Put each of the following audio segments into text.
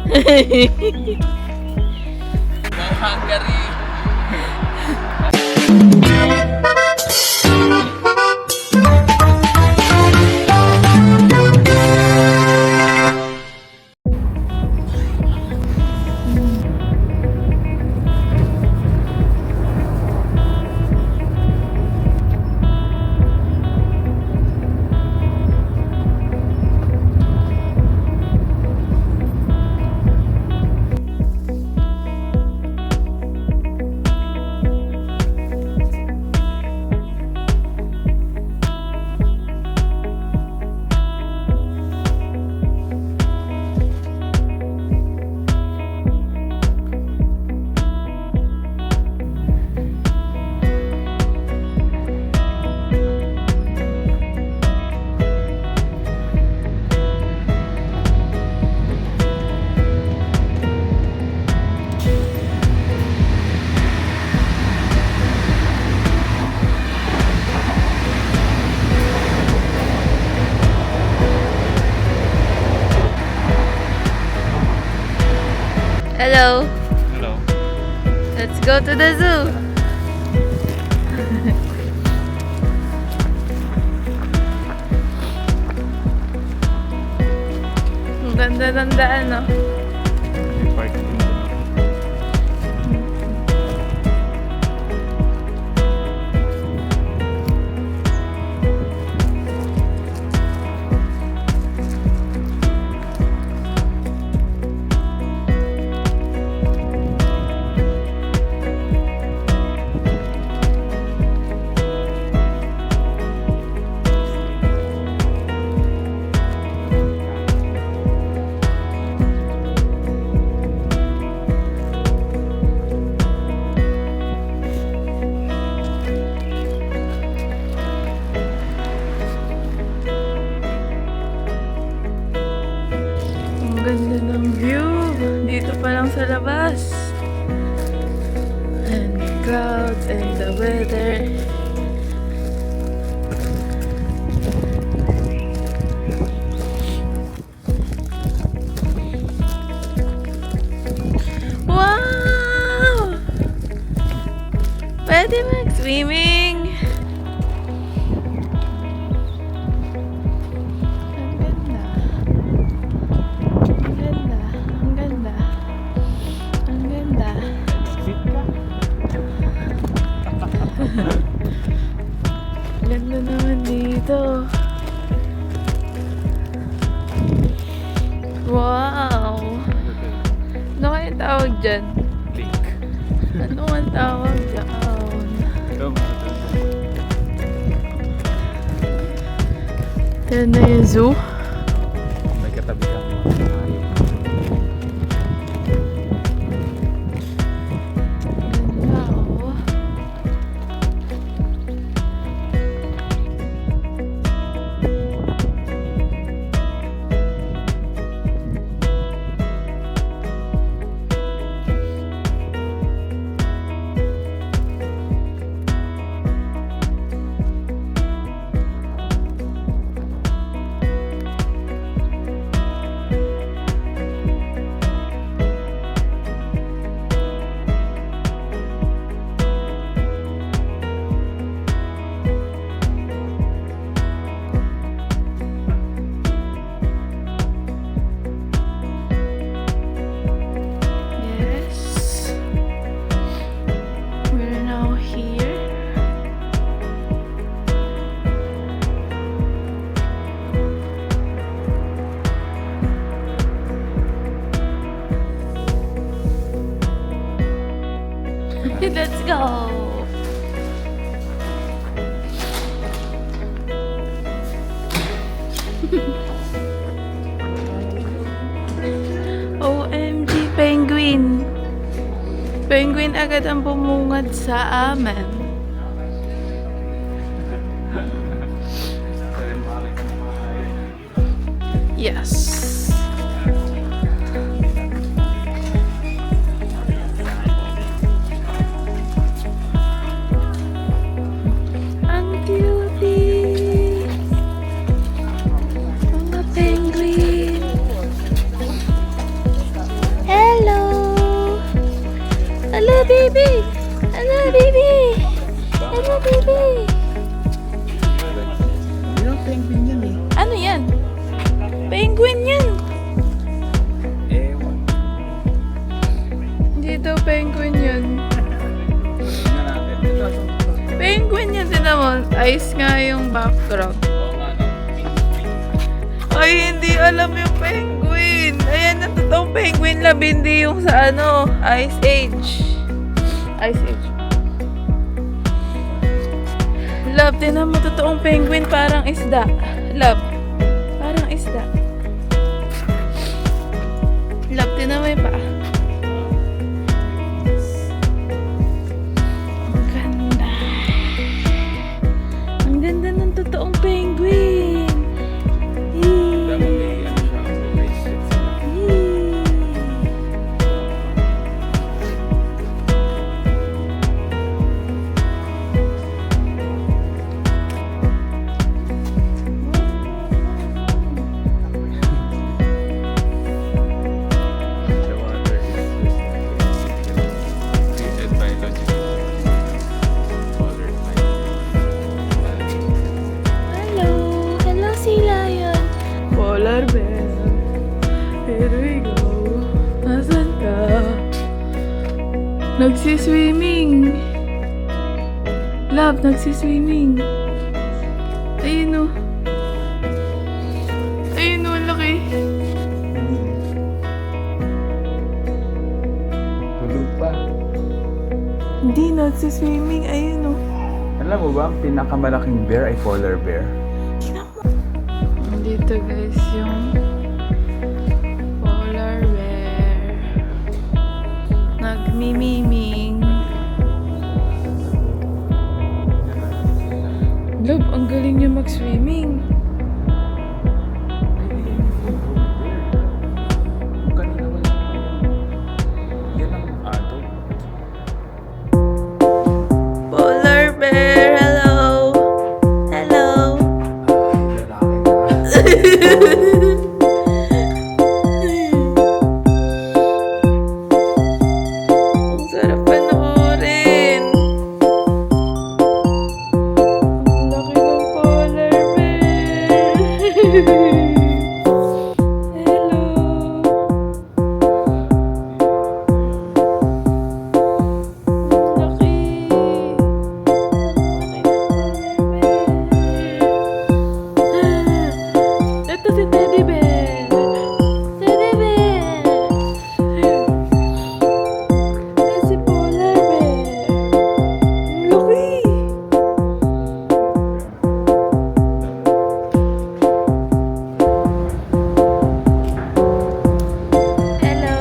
Wow, Hungary! Hello. Hello. Let's go to the zoo. Ang ganda ng daan, no? Ang ganda ng view. Dito pa lang sa labas. And the clouds and the weather. Wow! Pwede mag-swimming. Ang ganda. Ang ganda. Ganda naman dito. Wow! Ano kaya tawag dyan? Link. Ano ang tawag dyan? Yan na yung zoo. May katabi ka mo. Ganda, oh. Yes. We're now here. Let's go. OMG, penguin. Penguin agad ang bumungad sa amin. Yes. Ang cutie. Mga penguin. background. Oo nga, no? Ay, hindi alam yung penguin. Ayan, ang totoong penguin lab, hindi yung sa ano, Ice Age. Ice Age. Love, tinan mo totoong penguin, parang isda. Love, parang isda. Love, tinan mo yung paa. Ang ganda. Ang ganda ng totoong penguin. Dapat may ano siya, may bracelet sila. The water is treated biological colored light. Hello! Hello, sea lion! Polar bear, here we go. Nasaan ka? Nagsiswimming. Love, nagsiswimming. Ayun o. Ayun o, ang laki. Tulog pa. Hindi, nagsiswimming. Ayun o. Alam mo ba, ang pinakamalaking bear ay polar bear? Dito guys, yung polar bear. Nagmimiming. Love, ang galing niya mag-swimming. Kanina wala. Yan ang adult. Polar bear, hello! Hello! Ang sarap panoorin. Ang laki ng polar bear. Hello. Ang laki. Ang laki ng polar bear. Ito si Teddy Bear. Teddy Bear. Ito si Polar Bear. Ang laki. Hello.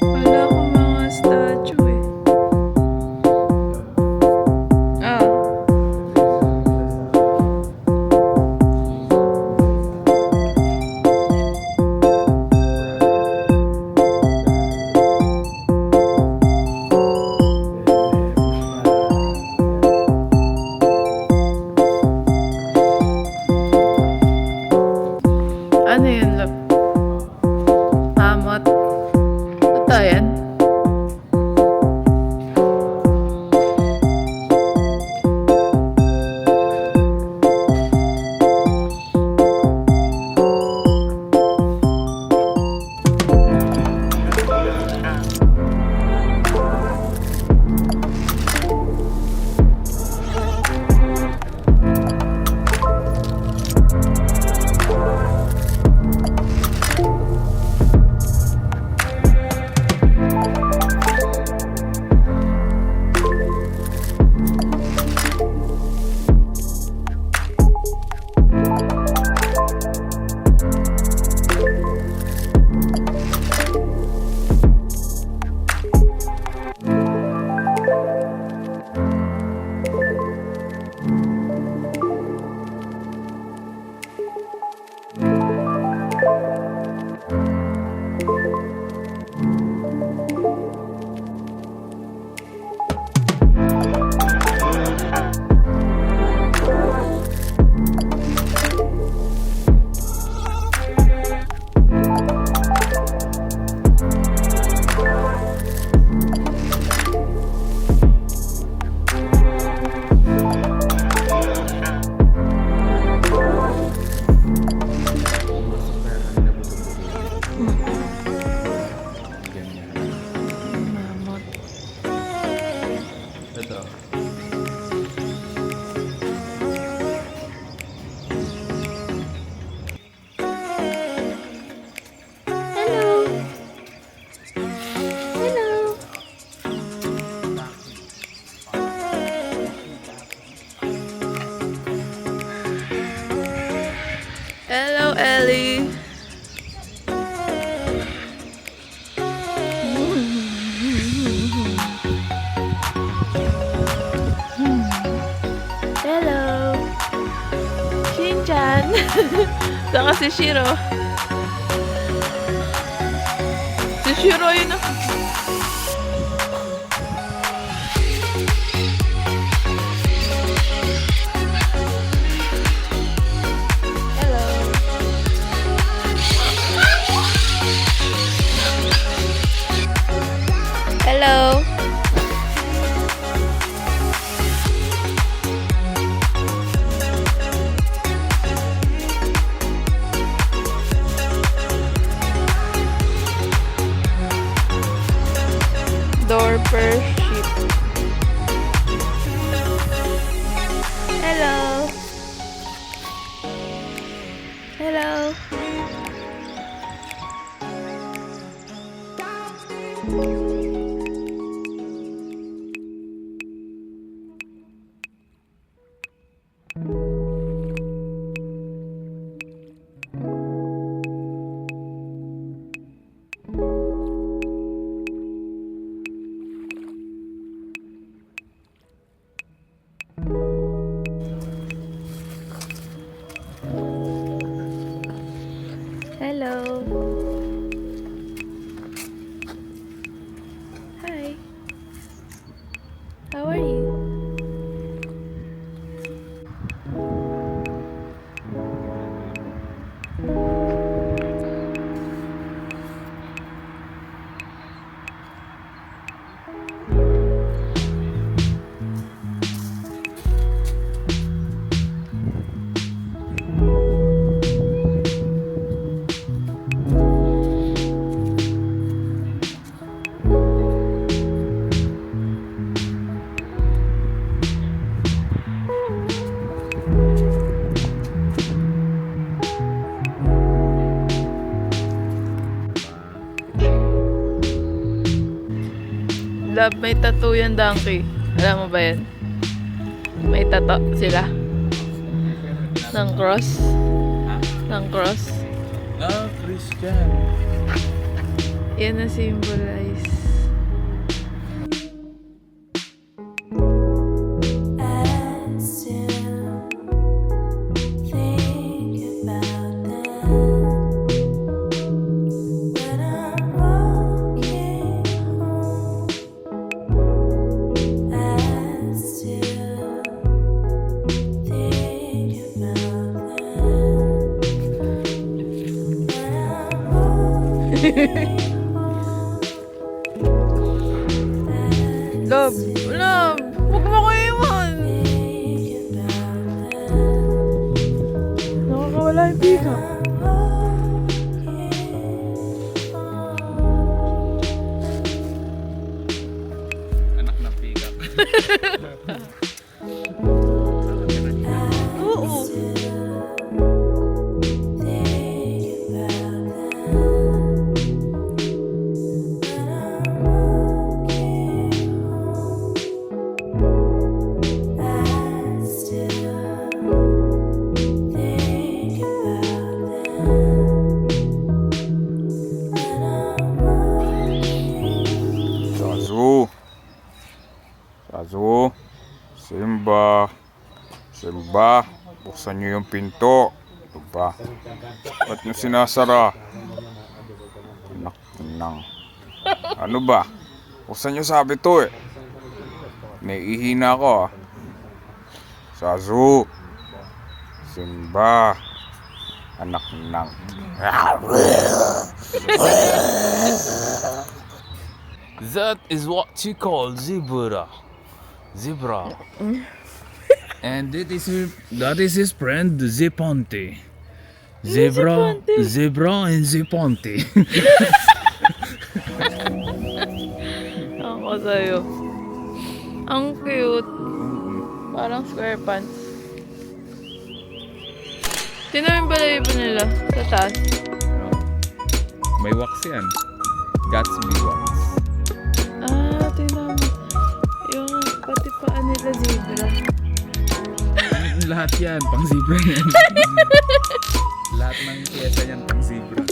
Wala akong mga statue eh. Ah. Ano yun, love? Hamot. Ito yan. Saka si Shiro. Si Shiro yun na. Hello. Door per sheep. Hello. Hello. Hello. Hi. How are you? Love, may tattoo yan, Donkey. Alam mo ba yan? May tattoo sila. Ng cross. Ng cross. Ah, Christian. Yan na symbolize. Love, love, huwag mo ko iwan. Nakakawala yung pika. Anak ng pick-up. Oo. Sazu, Simba, Simba, buksan niyo yung pinto. Ano ba? Ba't niyo sinasara? Anak nang. Ano ba? Buksan niyo sabi to eh. Naiihina ako ah. Sazu, Simba, anak nang. That is what you call zebra. Zebra. And that is his friend Zeponte. Zebra, zebra and Zeponte. Ako sa'yo. Ang cute. Parang square pants. Sino yung balayibo nila sa taas? May wax yan. Gatsby wax. Ah, tingnan mo. Yung pati paan nila zebra. Lahat yan, pang zebra yan. Lahat ng pyesa yan, pang zebra.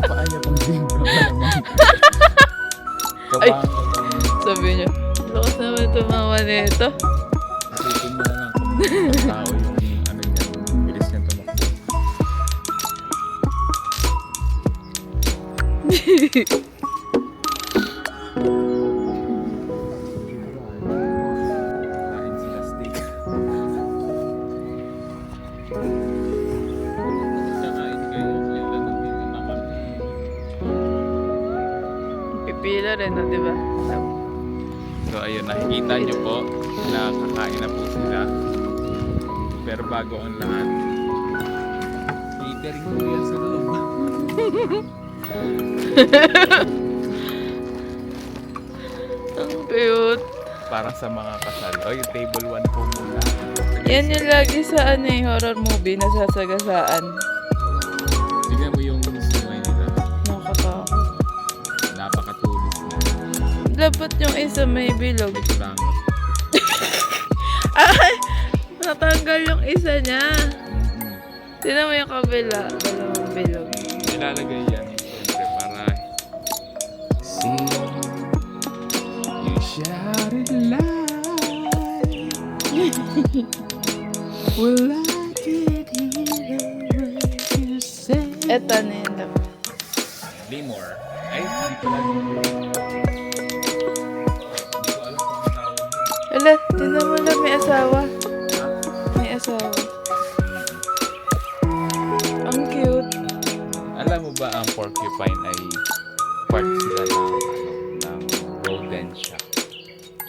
Paan niya pang zebra ba naman? Ay, sabi niya, lakas naman tumawa nito. Isipin mo na lang kung Kain sila steak. Kakain kayo. Kailan nandito na kami. Pipila rin, no, di ba? So ayun, nakikita nyo po na kakain na po sila. Pero bago ang lahat, catering po yan sa loob. Ang cute. Para sa mga kasal. O, yung table 1 po muna. Yan yung lagi sa ano, horror movie, nasasagasaan. Tignan mo yung sumay nila. Nakakatakot. Napakatulis na. Dapat yung isa may bilog. May kulangot. Ay! Natanggal yung isa niya. Mm-hmm. Tignan mo yung kabila. Dalawang bilog. Nilalagay yan. Siyempre, para... See, you shouted loud. Well, I did hear the words you said. Eto na yun. Limor. Ay, hindi ko lang. Hindi ko alam kung ano tawag yun. Wala, tignan mo lang, may asawa. May asawa. Ang cute. Alam mo ba ang porcupine ay part sila ng rodentia.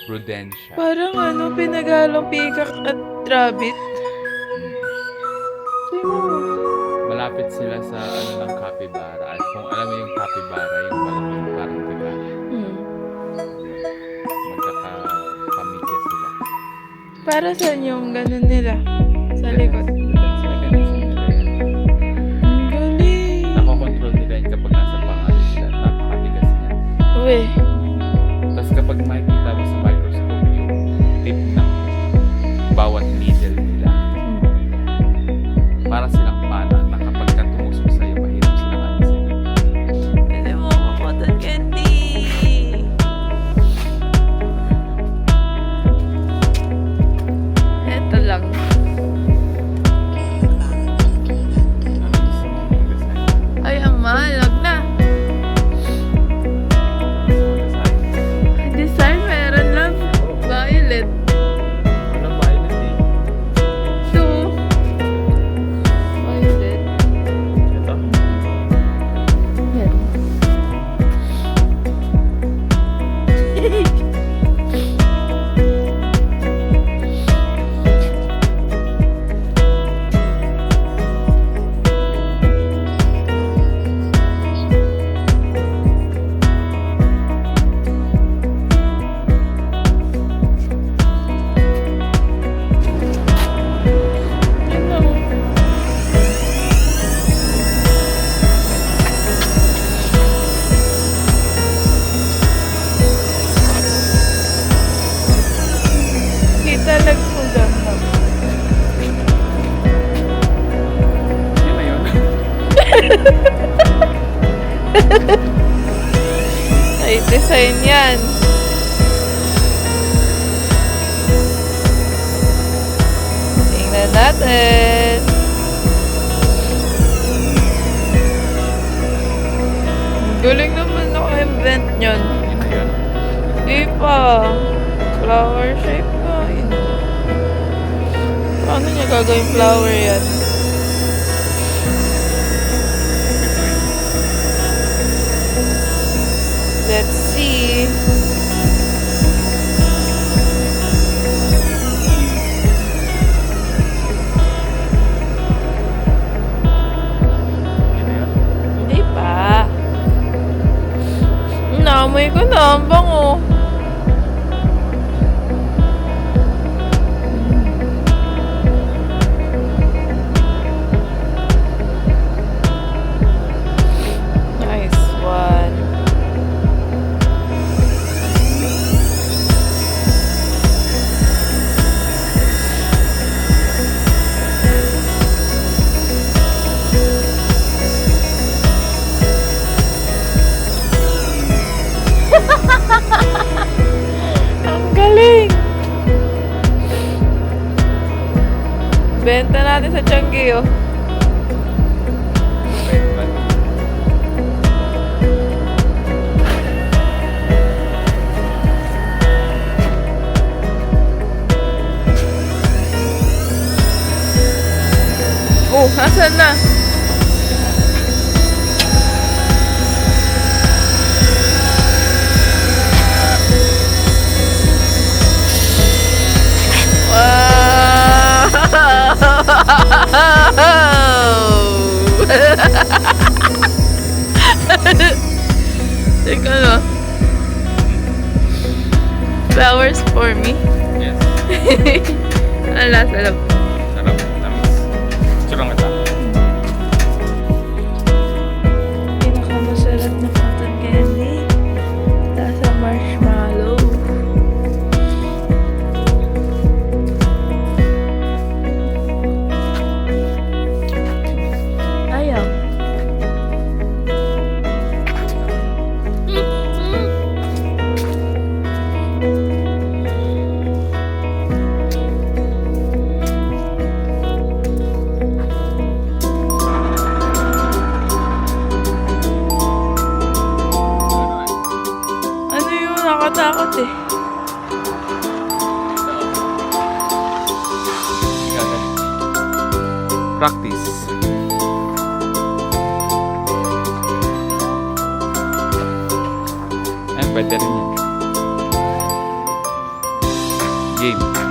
Rodentia. Parang ano, pinaghalong peacock at rabbit. Tingnan mo. Malapit sila sa ano ng capybara. At kung alam mo yung capybara, yung parang taga, magkakapamilya sila. Para saan yung ganun nila? Sa likod. Mechanism nila yan. Ang galing. Nakokontrol nila yan kapag nasa pangalan sila. Napakatigas niya. Uwe. Tapos kapag makikita mo sa microscope yung tip ng bawat needle nila, para silang pana na kapag ka tumusok sa'yo, mahirap silang alisin. Pwede mo ako cotton candy. Eto lang. Ano gusto mong design? Ay, ang mahalag na. Design meron lang. Violet. Walang violet eh. Two. Violet. Ito. Yan. Ano? Kita lang po ganda. Yun na yun. Ay, design yan. Tingnan natin. Ang galing naman naka-invent nyon. Yun na yun. Di pa. Flower shape na. Yun. Paano niya gagawin flower yan? Let's see. Yun na yun. Hindi pa. Naamoy ko na. Ang bango. Nice one. Ang galing! Benta natin sa Changi, oh. Wait, but Asan na? Wow! Teka lang. Flowers for me. Yes. Ang lasa lang. Sarap. Tamis. Surang kita. Pinakamasarap na cotton candy. Lasa marshmallow. Ayaw. Ano yung nakatakot eh? Practice. Pwede rin yan. Game.